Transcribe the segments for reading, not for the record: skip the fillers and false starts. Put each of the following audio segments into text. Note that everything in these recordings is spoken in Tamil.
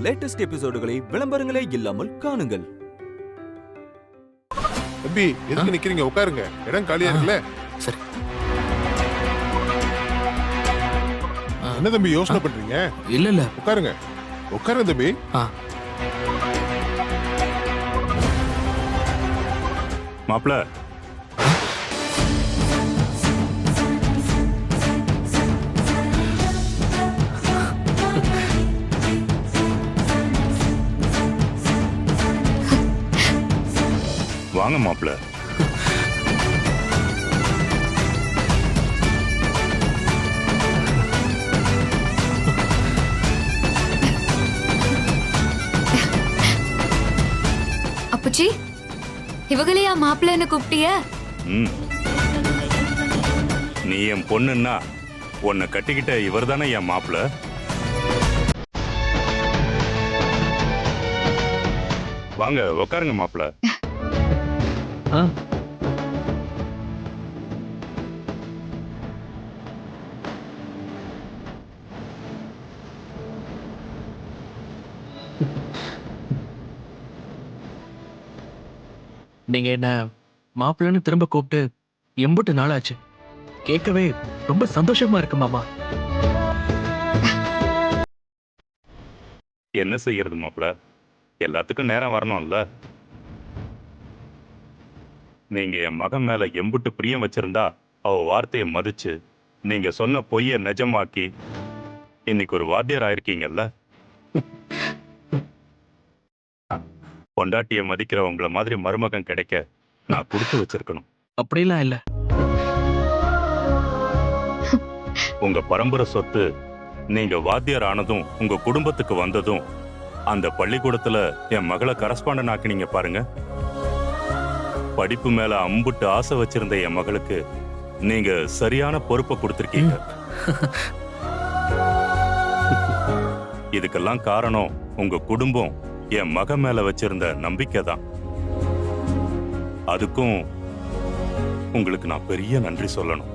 லேட்டஸ்ட் எபிசோடுகளை விளம்பரங்களே இல்லாமல் காணுங்கள். தம்பி எதுக்கு நிக்கிறீங்க? உட்காருங்க, இடம் காலியா இருக்குல்ல. சரி. என்ன தம்பி யோசனை பண்றீங்க? இல்ல உட்காருங்க உட்காருங்க தம்பி. மாப்ள, வாங்க மாப்ள. அப்புச்சி, இவங்களையா மாப்பிள்ளைன்னு கூப்பிட்டிய? நீ என் பொண்ணுன்னா உன்னை கட்டிக்கிட்ட இவர் தானே என் மாப்பிள்ள. வாங்க உட்காருங்க மாப்பிள்ள. நீங்க என்ன மாப்பிள்ளன்னு திரும்ப கூப்பிட்டு எம்புட்டு நாளாச்சு. கேட்கவே ரொம்ப சந்தோஷமா இருக்கு மாமா. என்ன செய்யறது மாப்பிள்ள, எல்லாத்துக்கும் நேரம் வரணும்ல. நீங்க என் மகன் மேல எம்புட்டு பிரியம் வச்சிருந்தா அவ வார்த்தையை மதிச்சு நீங்க சொன்ன பொய்ய நிஜமாக்கி இன்னைக்கு ஒரு வாத்தியார் ஆயிருக்கீங்கல்ல. பொண்டாட்டிய மதிக்கிற உங்களை மாதிரி மருமகன் கிடைக்க நான் கொடுத்து வச்சிருக்கணும். அப்படிலாம் இல்ல. உங்க பரம்பரை சொத்து நீங்க வாத்தியார் ஆனதும் உங்க குடும்பத்துக்கு வந்ததும் அந்த பள்ளிக்கூடத்துல என் மகளை கரஸ்பாண்டன் ஆக்கினீங்க பாருங்க. படிப்பு மேல அம்புட்டு ஆசை வச்சிருந்த என் மகளுக்கு நீங்க சரியான பொறுப்பை கொடுத்திருக்கீங்க. இதுக்கெல்லாம் காரணம் உங்க குடும்பம் என் மகன் மேல வச்சிருந்த நம்பிக்கை தான். அதுக்கும் உங்களுக்கு நான் பெரிய நன்றி சொல்லணும்.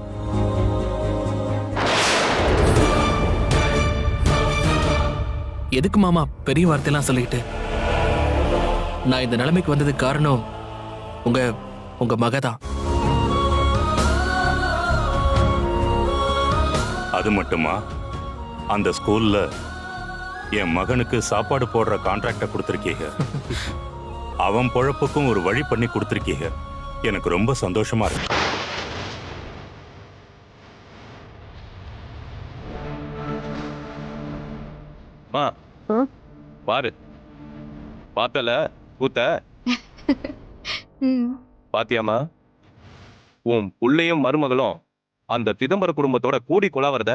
எதுக்கு மாமா பெரிய வார்த்தையெல்லாம் சொல்லிட்டு? நான் இந்த நிலைமைக்கு வந்ததுக்கு காரணம் உங்க உங்க மகதான். அது மட்டுமா, அந்த ஸ்கூல்ல என் மகனுக்கு சாப்பாடு போடுற கான்ட்ராக்ட கொடுத்திருக்கீங்க. அவன் பொழப்புக்கும் ஒரு வழி பண்ணி கொடுத்திருக்கீங்க. எனக்கு ரொம்ப சந்தோஷமா இருக்கு. பாரு, பார்த்தல கூத்த பாத்தியாமா? உன் புள்ளையும் மருமகளும் அந்த திதம்பர குடும்பத்தோட கூடி கொலாவறத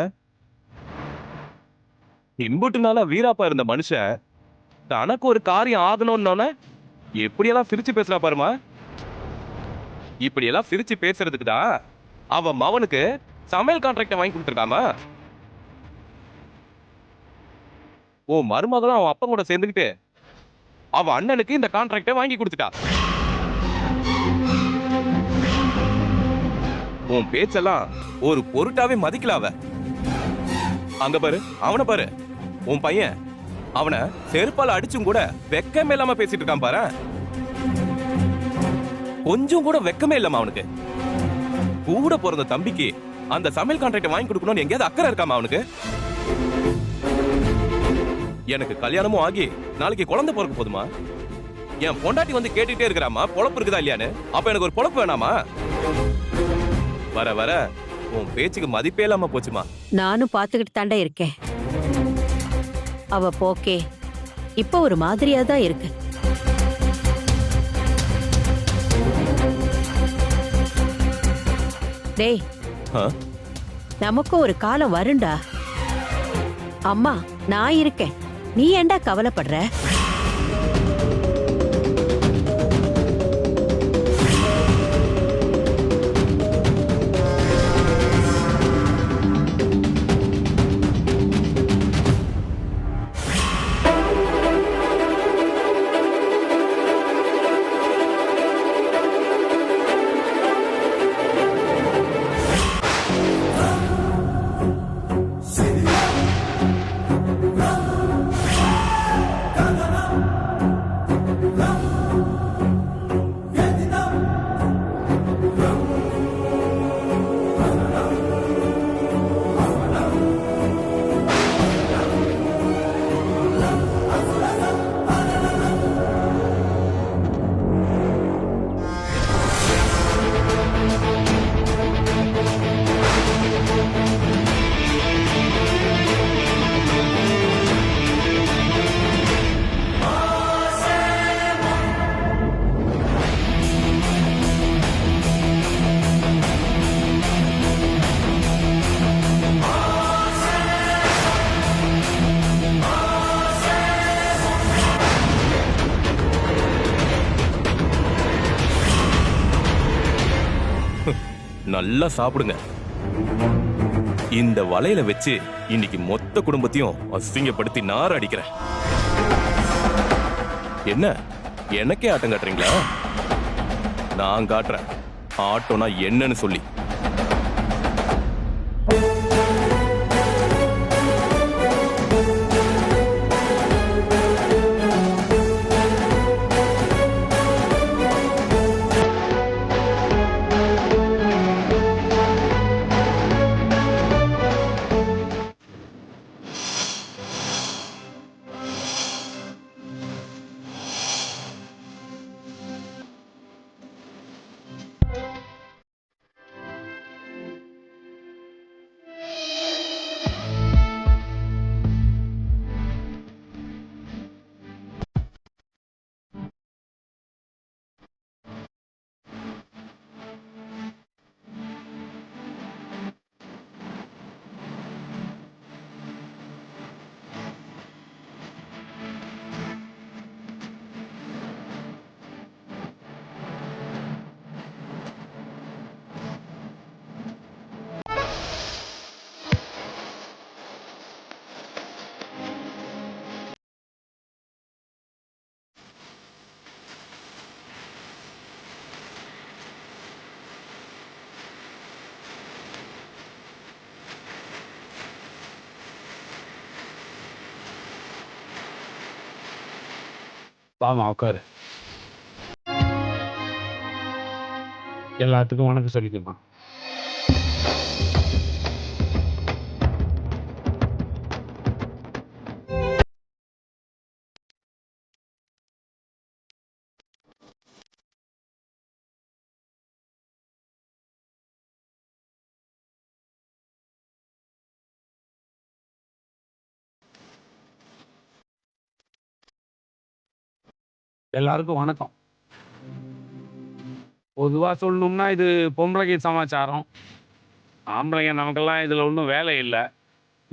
இம்புட்டு நாளா வீராப்பா இருந்த மனுஷன் தனக்கு ஒரு காரியம் ஆகணும்னு எப்படியெல்லாம் சிரிச்சு பேசுறா பாருமா. இப்படியெல்லாம் சிரிச்சு பேசுறதுக்கு தான் அவன் மவனுக்கு சமையல் கான்ட்ராக்ட வாங்கி கொடுத்துருக்காமா. உன் மருமகளும் அவன் அப்பா கூட சேர்ந்துக்கிட்டு அவன் அண்ணனுக்கு இந்த கான்ட்ராக்ட வாங்கி கொடுத்துட்டா. உன் பேச்செல்லாம் ஒரு பொருட்டாவே மதிக்கல அவ. அங்க பாரு, அவனை பாரு, உன் பையன் அவனை செருப்பால அடிச்சும் கூட வெக்கமே இல்லாம பேசிட்டு இருக்கான் பாரு. கொஞ்சம் கூட வெக்கமே இல்லாம அவனுக்கு. கூட பிறந்த தம்பிக்கு அந்த சமையல் கான்ட்ராக்ட் வாங்கி கொடுக்கணும்னு எங்கேயாவது அக்கறை இருக்காமா அவனுக்கு? எனக்கு கல்யாணமும் ஆகி நாளைக்கு குழந்தை பிறக்க போதுமா? என் பொண்டாட்டி வந்து கேட்டுட்டே இருக்கிறாமா பொழப்பு இருக்குதா இல்லையான்னு. அப்ப எனக்கு ஒரு பொழப்பு வேணாமா? வர வர உன் பேச்சுக்கு மதிப்பே இல்லாம போச்சுமா. நானும் பாத்துக்கிட்டு தாண்டா இருக்கேன். அவ போக்கே இப்ப ஒரு மாதிரியா தான் இருக்கு. டேய், நமக்கும் ஒரு காலம் வருண்டா. அம்மா நான் இருக்கேன், நீ ஏண்டா கவலைப்படுற? நல்லா சாப்பிடுங்க. இந்த வலையில வச்சு இன்னைக்கு மொத்த குடும்பத்தையும் அசிங்கப்படுத்தி நார அடிக்கிறேன். என்ன எனக்கே ஆட்டம் காட்டுறீங்களா? நான் காட்டுறேன் ஆட்டோனா என்னன்னு சொல்லி. வாமா உட்காரு. எல்லாத்துக்கும் வணக்கம் சொல்லிக்குமா. எல்லாருக்கும் வணக்கம். பொதுவா சொல்லணும்னா இது பொம்பளைக்கு சமாச்சாரம். ஆம்பளைங்க நமக்கெல்லாம் இதுல ஒன்றும் வேலை இல்லை.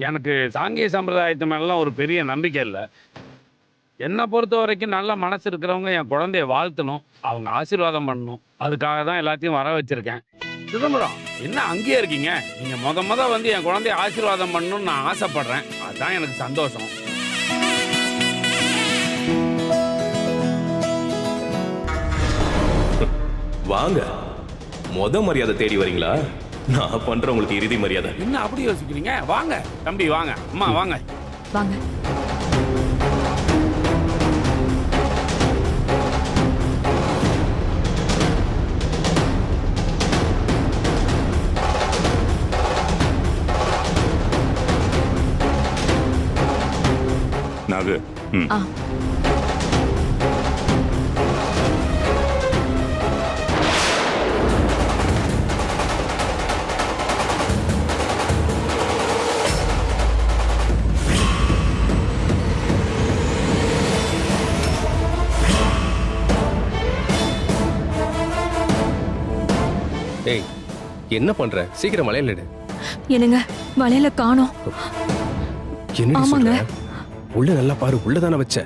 எனக்கு சாங்கிய சம்பிரதாயத்து மேலாம் ஒரு பெரிய நம்பிக்கை இல்லை. என்னை பொறுத்த வரைக்கும் நல்ல மனசு இருக்கிறவங்க என் குழந்தைய வாழ்த்தணும், அவங்க ஆசீர்வாதம் பண்ணணும். அதுக்காக தான் எல்லாத்தையும் வர வச்சிருக்கேன். சிதம்பரம் என்ன அங்கேயே இருக்கீங்க? நீங்க முத வந்து என் குழந்தைய ஆசீர்வாதம் பண்ணணும்னு நான் ஆசைப்படுறேன். அதுதான் எனக்கு சந்தோஷம். வாங்க, மொத மரியாதை தேடி வரீங்களா? நான் பண்ற உங்களுக்கு இறுதி மரியாதை. என்ன அப்படி யோசிக்கிறீங்க? வாங்க தம்பி, வாங்க அம்மா, வாங்க வாங்க. நாகு. ஆ. ஏய், என்ன பண்ற? சீக்கிரம் வளையல் எடு. என்னங்க வளையல காணோம். என்ன ஆமாங்க. சொல்ற? உள்ள நல்லா பாரு, உள்ளதானே வச்ச.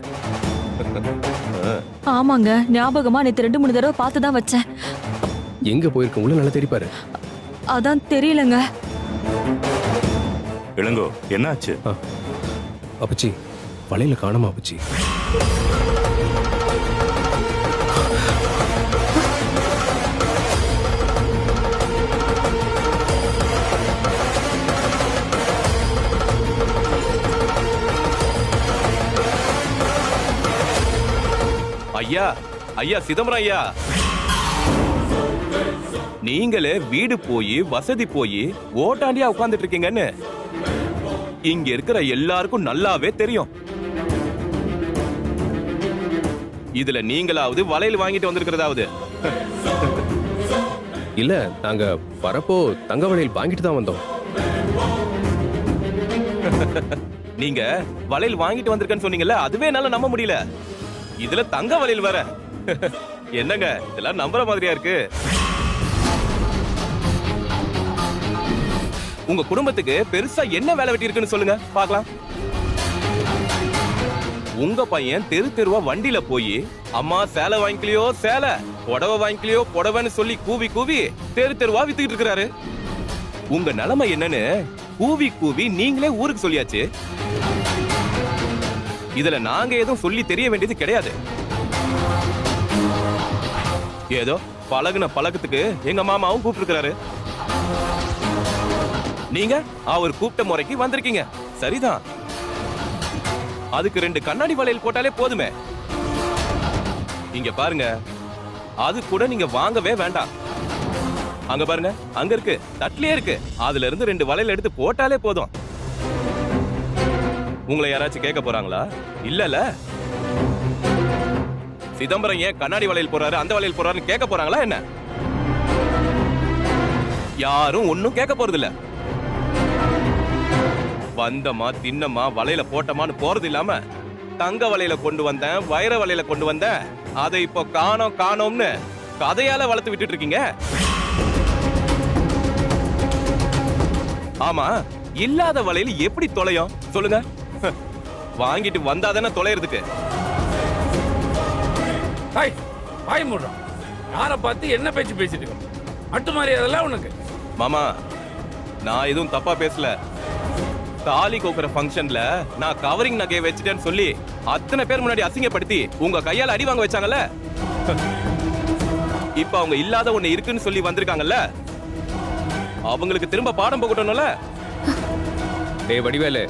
ஆமாங்க, ஞாபகமா நேத்து 2-3 தடவை பார்த்து தான் வச்சேன். எங்க போயிருக்க? உள்ள நல்லா தேடி பாரு. அதான் தெரியலங்க. இளங்கோ, என்னாச்சு? அப்பச்சி, வளையல காணோமா அப்பச்சி? ஐயா, ஐயா சிதம்பரம் ஐயா, நீங்களே வீடு போய் வசதி போய் ஓட்டாண்டியா உட்கார்ந்துட்டு இருக்கீங்கன்னு இங்க இருக்கிற எல்லாருக்கும் நல்லாவே தெரியும். இதுல நீங்களாவது வளையல் வாங்கிட்டு வந்திருக்கிறதாவது? இல்ல, நாங்க வரப்போ தங்க வளையல் வாங்கிட்டு தான் வந்தோம். நீங்க வளையல் வாங்கிட்டு வந்திருக்கேன்னு சொன்னீங்கல்ல, அதுவே என்னால நம்ப முடியல. இதுல தங்க வளையல் வர என்னங்க இதெல்லாம் நம்புற மாதிரியா இருக்கு? உங்க குடும்பத்துக்கு பெருசா என்ன வேலை வெட்டி இருக்குன்னு சொல்லுங்க பாக்கலாம். உங்க பையன் தெரு தெருவா வண்டியில போய் அம்மா சேலை வாங்கிக்கலையோ சேலை, புடவை வாங்கிக்கலையோ புடவைன்னு சொல்லி கூவி கூவி தெரு தெருவா வித்துக்கிட்டு இருக்கிறாரு. உங்க நிலைமை என்னன்னு கூவி கூவி நீங்களே ஊருக்கு சொல்லியாச்சு. இதுல நாங்க எதுவும் சொல்லி தெரிய வேண்டியது கிடையாது. ஏதோ பழகுன பழக்கத்துக்கு எங்க மாமாவும் கூப்பிட்டுருக்காரு. நீங்க அவர் கூப்பிட்ட முறைக்கு வந்திருக்கீங்க, சரிதான். அதுக்கு 2 கண்ணாடி வளையல் போட்டாலே போதுமே. இங்க பாருங்க, அது கூட நீங்க வாங்கவே வேண்டாம். அங்க பாருங்க, அங்க இருக்கு, தட்டிலே இருக்கு. அதுல இருந்து 2 வளையல் எடுத்து போட்டாலே போதும். உங்களை யாராச்சும் கேட்க போறாங்களா? இல்லல. சிதம்பரம் ஏன் கண்ணாடி வளையல் போறாரு, அந்த வளையல் போறாருன்னு கேட்க போறாங்களா என்ன? யாரும் ஒன்னும் கேட்க போறது இல்ல. வந்தமா தின்னமா வளையல போட்டமான்னு போறது இல்லாம, தங்க வளையல கொண்டு வந்தேன், வைர வளையல கொண்டு வந்தேன், அதை இப்போ காணோம் காணோம்னு கதையால வளர்த்து விட்டுட்டு இருக்கீங்க. ஆமா, இல்லாத வளையல் எப்படி தொலையும் சொல்லுங்க? வாங்கிட்டு வந்தாதானே தொலைறதுக்கு. வாய் மூடுறான். யாரை பார்த்து என்ன பேச்சு பேசிட்டு இருக்க? மட்டு மரியாதைலாம் உனக்கு. மாமா, நான் எதுவும் தப்பா பேசல. தாலி கோக்குற ஃபங்க்ஷன்ல நான் கவரிங் நகையை வச்சுட்டேன்னு சொல்லி அத்தனை பேர் முன்னாடி அசிங்கப்படுத்தி உங்க கையால அடி வாங்க வச்சாங்கல்ல. இப்ப அவங்க இல்லாத ஒண்ணு இருக்குன்னு சொல்லி வந்திருக்காங்கல்ல, அவங்களுக்கு திரும்ப பாடம் போகட்டணும்ல. டேய் வடிவேலு,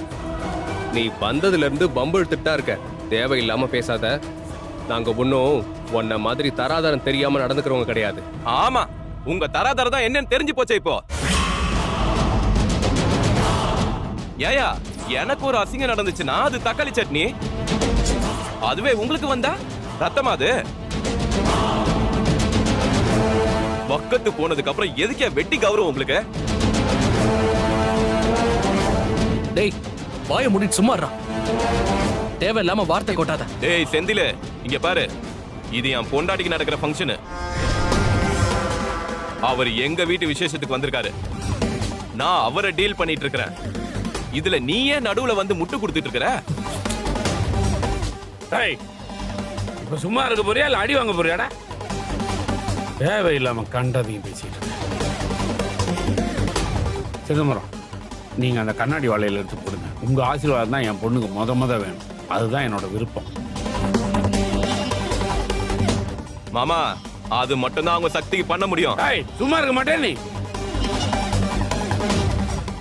நீ வந்ததுல இருந்து பம்பு இழுத்துட்டா இருக்க. தேவையில்லாம பேசாத. நாங்க ஒன்னும் உன்ன மாதிரி தராதரம் தெரியாம நடந்துக்கிறவங்க கிடையாது. ஆமா, உங்க தராதரம் தான் என்னன்னு தெரிஞ்சு போச்சே இப்போ. ஏயா, எனக்கு ஒரு அசிங்கம் நடந்துச்சுன்னா அது தக்காளி சட்னி, அதுவே உங்களுக்கு வந்தா ரத்தமா? அது பக்கத்து போனதுக்கு அப்புறம் எதுக்கே வெட்டி கௌரவம் உங்களுக்கு? டேய், வாயை மூடிட்டு சும்மாறா. தேவையில்லாம வார்த்தை கொட்டாத. டேய் செந்திலு, இங்க பாரு, இது என் பொண்டாட்டிக்கு நடக்கிற ஃபங்க்ஷன். அவர் எங்க வீட்டு விசேஷத்துக்கு வந்திருக்காரு. நான் அவரை டீல் பண்ணிட்டு இருக்கிறேன். இதுல நீ ஏன் நடுவுல வந்து முட்டு கொடுத்துட்டு இருக்கிற? இப்ப சும்மா இருக்க போறியா இல்ல அடி வாங்க போறியாடா? தேவையில்லாம கண்டதையும் பேசிட்டு இருக்க. சிதம்பரம், நீங்க அந்த கண்ணாடி வளையல் எடுத்து போடுங்க. உங்க ஆசீர்வாதம் தான் என் பொண்ணுக்கு முத வேணும். அதுதான் என்னோட விருப்பம். மாமா, அது மட்டும் தான் அவங்க சக்திக்கு பண்ண முடியும். சும்மா இருக்க மாட்டேன் நீ.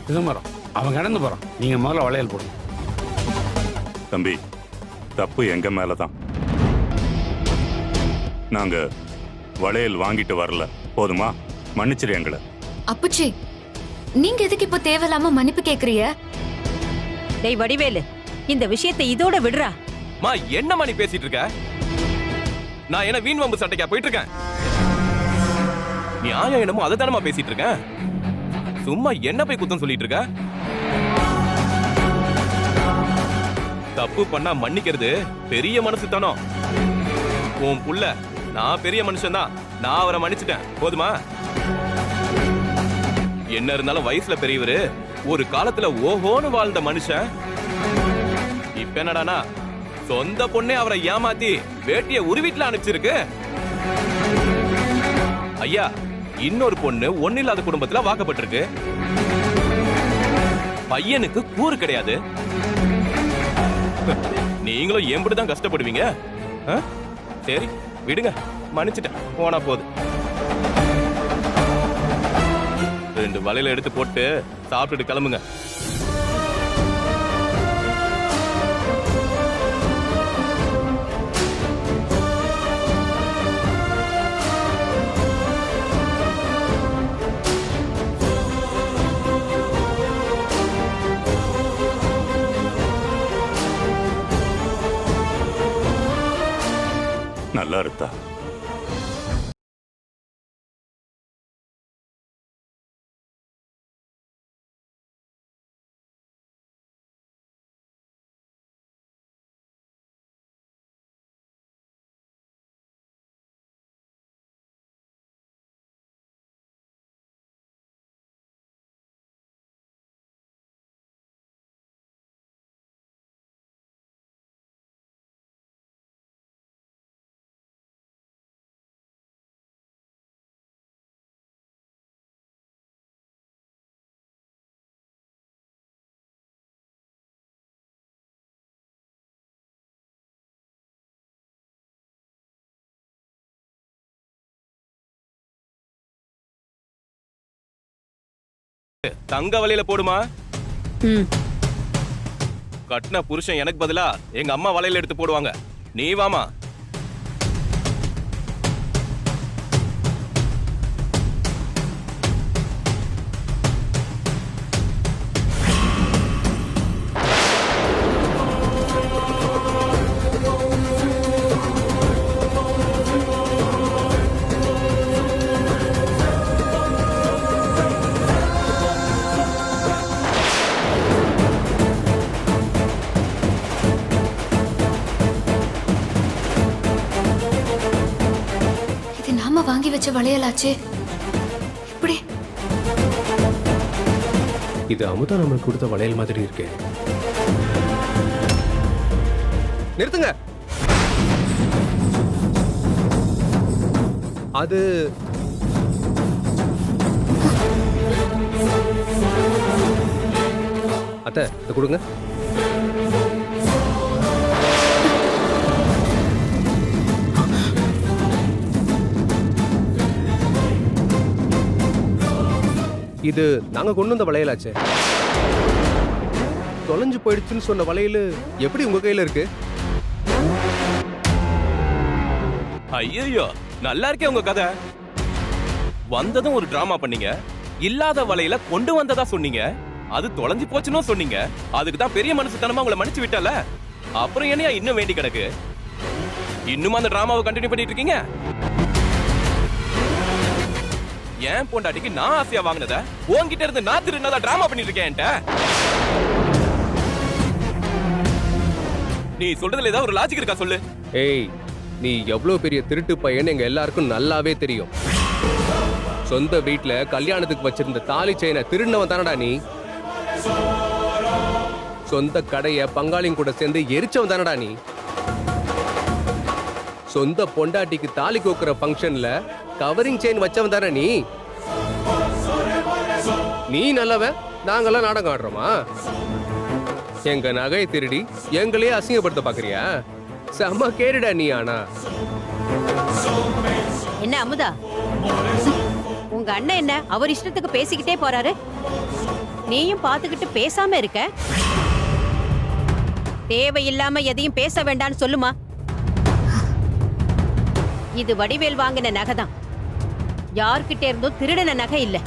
சிதம்பரம், அவன் கடந்து போறான். நீங்க முதல்ல வளையல் போடுங்க. தம்பி, தப்பு எங்க மேலதான். நாங்க வளையல் வாங்கிட்டு வரல, போதுமா? மன்னிச்சிரு எங்களை. அப்புச்சி, நீங்க எதுக்கு இப்போ தேவையில்லாம மன்னிப்பு கேக்குறீங்க? டேய் வடிவேலு, இந்த விஷயத்தை இதோட விடுறா. மா, என்னம்மா நீ பேசிட்டு இருக்க? நான் என்ன வீண் வம்பு சட்டைக்கா போயிட்டு இருக்கேன்? நியாயம் என்னமோ அதை தானமா பேசிட்டு இருக்கேன். சும்மா என்ன போய் குத்தம் சொல்லிட்டு இருக்க? தப்பு பண்ணா மன்னிக்கிறது பெரிய மனசு தானோ. உன் புள்ள, நான் பெரிய மனுஷன் தான், நான் அவரை மன்னிச்சிட்டேன், போதுமா? என்ன இருந்தாலும் வயசுல பெரியவரு, ஒரு காலத்துல ஓஹோன்னு வாழ்ந்த மனுஷன். இப்ப என்னடானா, சொந்த பொண்ணே அவரை ஏமாத்தி வேட்டிய உருவீட்டுல அனுப்பிச்சிருக்கு. ஐயா, இன்னொரு பொண்ணு ஒன்னில்லாத குடும்பத்துல வாக்கப்பட்டிருக்கு. பையனுக்கு கூறு கிடையாது. நீங்களும் எம்படிதான் கஷ்டப்படுவீங்க? சரி விடுங்க, மன்னிச்சிட்டேன், போனா போதும். 2 வளையல எடுத்து போட்டு சாப்பிட்டுட்டு கிளம்புங்க. நல்லா இருந்தா தங்க வலையில போடுமா. ம். கட்டின புருஷன் எனக்கு பதிலா எங்க அம்மா வலையில எடுத்து போடுவாங்க. நீ வாமா. வாங்கி வச்ச வளையலாச்சே. இப்படி இது அமுதா நம்மளுக்கு கொடுத்த வளையல் மாதிரி இருக்கு. நிறுத்துங்க. அது அத்தை இதை கொடுங்க. இது நாங்க கொண்டு வந்த வளையலாச்சே. தொலைஞ்சு போயிடுச்சுன்னு சொன்ன வளையல் எப்படி உங்க கையில இருக்கு? ஐயோ, நல்லா இருக்கே உங்க கதை. வந்ததும் ஒரு டிராமா பண்ணீங்க. இல்லாத வலையில கொண்டு வந்ததா சொன்னீங்க. அது தொலைஞ்சு போச்சுன்னு சொன்னீங்க. அதுக்கு தான் பெரிய மனுஷத்தனமா உங்களை மன்னிச்சு விட்டல. அப்புறம் என்னையா இன்னும் வேண்டி கிடக்கு? இன்னும் அந்த டிராமாவை கண்டினியூ பண்ணிட்டு இருக்கீங்க. ஏன் பொண்டாட்டிக்கு நான் ஆசையா வாங்கினத உன்கிட்ட இருந்து நான் திருநதா டிராமா பண்ணிட்டு இருக்கேன். நீ சொல்றதுல ஏதாவது ஒரு லாஜிக் இருக்கா சொல்லு. ஏய், நீ எவ்வளவு பெரிய திருட்டு பையன் எங்க எல்லாருக்கும் நல்லாவே தெரியும். சொந்த வீட்டுல கல்யாணத்துக்கு வச்சிருந்த தாலி செயினை திருடினவன் தானடா நீ. சொந்த கடைய பங்காளியும் கூட சேர்ந்து எரிச்சவன் தானடா நீ. சொந்த பொண்டாட்டிக்கு தாலி கோக்குற ஃபங்க்ஷன்ல கவரிங் செயின் வச்சவன் தானே நீ. நீ நல்லவன், நாங்கெல்லாம் நாடகம் ஆடுறோமா? எங்க நகையை திருடி எங்களையே அசிங்கப்படுத்த பாக்குறியா? செம்ம கேடுடா நீ. ஆனா என்ன அமுதா, உங்க அண்ணன் என்ன அவர் இஷ்டத்துக்கு பேசிக்கிட்டே போறாரு, நீயும் பாத்துக்கிட்டு பேசாம இருக்க? தேவையில்லாம எதையும் பேச வேண்டான்னு சொல்லுமா. இது வடிவேல் வாங்கின நகை தான், யார்கிட்ட இருந்தும் திருடன நகை இல்ல.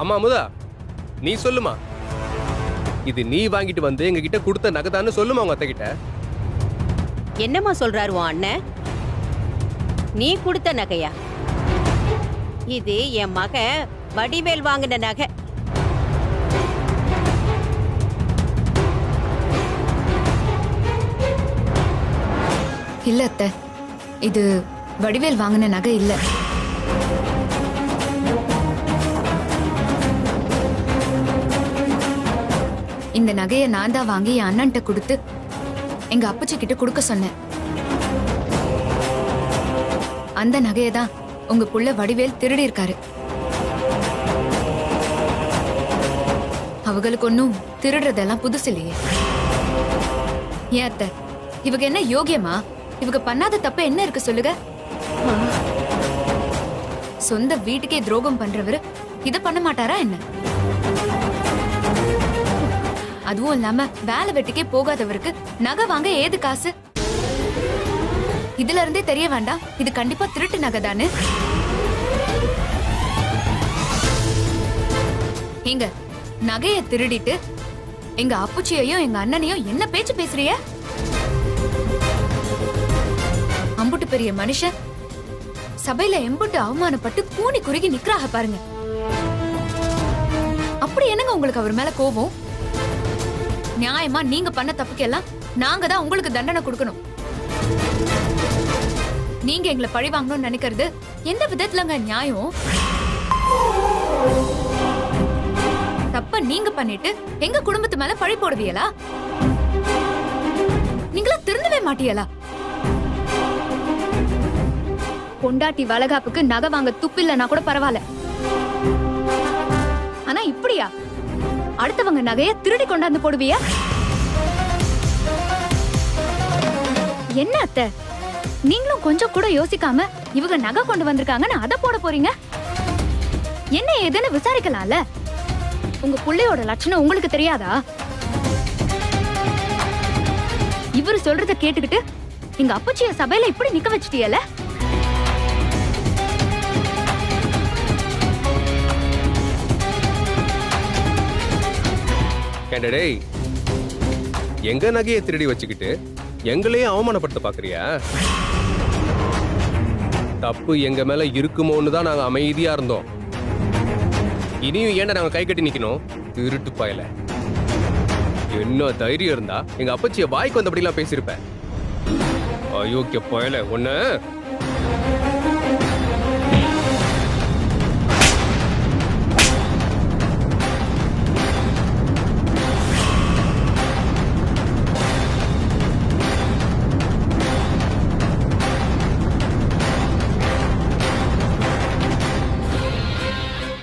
அம்மா அமுதா, நீ சொல்லுமா. இது நீ வாங்கிட்டு வந்து எங்க கிட்ட கொடுத்த நகைதான்னு சொல்லுமா உங்க அத்தை கிட்ட. என்னம்மா சொல்றாரு உன் அண்ணன்? நீ கொடுத்த நகையா? இது என் மகன் வடிவேல் வாங்கின நகை. இல்ல அத்தை, இது வடிவேல் வாங்கின நகை இல்ல. இந்த நகையை நான் தான் வாங்கி என் அண்ணன்ட்ட கொடுத்து எங்க அப்பச்சி கிட்ட கொடுக்க சொன்னேன். அந்த நகையை தான் உங்க புள்ள வடிவேல் திருடி இருக்காரு. அவங்களுக்கு ஒன்னும் திருடுறதெல்லாம் புதுசு இல்லையே. ஏன் அத்தை, இவங்க என்ன யோகியமா? இவங்க பண்ணாத தப்பு என்ன இருக்கு சொல்லுங்க? சொந்த வீட்டுக்கே துரோகம் பண்றவரு இத பண்ண மாட்டாரா என்ன? அதுவும் இல்லாம வேலை வெட்டிக்கே போகாதவருக்கு நகை வாங்க ஏது காசு? இதுல இருந்தே தெரிய வேண்டாம் இது கண்டிப்பா திருட்டு நகை தானே. எங்க நகைய திருடிட்டு எங்க அப்புச்சியையும் எங்க அண்ணனையும் என்ன பேச்சு பேசுறிய? அம்புட்டு பெரிய மனுஷன் சபையில எம்புட்டு அவமானப்பட்டு கூனி குறுகி நிக்கிறாக பாருங்க. அப்படி என்னங்க உங்களுக்கு அவர் மேல கோபம்? நியாயமா நீங்க பண்ண தப்புக்கெல்லாம் நாங்க தான் உங்களுக்கு தண்டனை கொடுக்கணும். நீங்க எங்களை பழி வாங்கணும்னு நினைக்கிறது எந்த விதத்துலங்க நியாயம்? தப்ப நீங்க பண்ணிட்டு எங்க குடும்பத்து மேல பழி போடுவீங்களா? நீங்களா திருந்தவே மாட்டீங்களா? பொண்டாட்டி வளகாப்புக்கு நகை வாங்க துப்பில்லனா கூட பரவாயில்ல, ஆனா இப்படியா அடுத்தவங்க நகைய திருடி கொண்டாந்து போடுவியா? என்ன அத்தை, நீங்களும் கொஞ்சம் கூட யோசிக்காம இவங்க நகை கொண்டு வந்திருக்காங்கன்னு அதை போட போறீங்க? என்ன ஏதுன்னு விசாரிக்கலாம்ல. உங்க புள்ளையோட லட்சணம் உங்களுக்கு தெரியாதா? இவரு சொல்றத கேட்டுக்கிட்டு எங்க அப்பச்சிய சபையில இப்படி நிக்க வச்சிட்டியல. கேண்டடே, எங்க நகையை திருடி வச்சுக்கிட்டு எங்களையே அவமானப்படுத்த பாக்குறியா? தப்பு எங்க மேல இருக்குமோன்னு தான் நாங்க அமைதியா இருந்தோம். இனியும் ஏன்டா நாங்க கை கட்டி நிக்கணும்? திருட்டு பயல. என்ன தைரியம் இருந்தா எங்க அப்பச்சிய வாய்க்கு வந்தபடிலாம் பேசியிருப்பேன். அயோக்கிய பயல ஒண்ணு.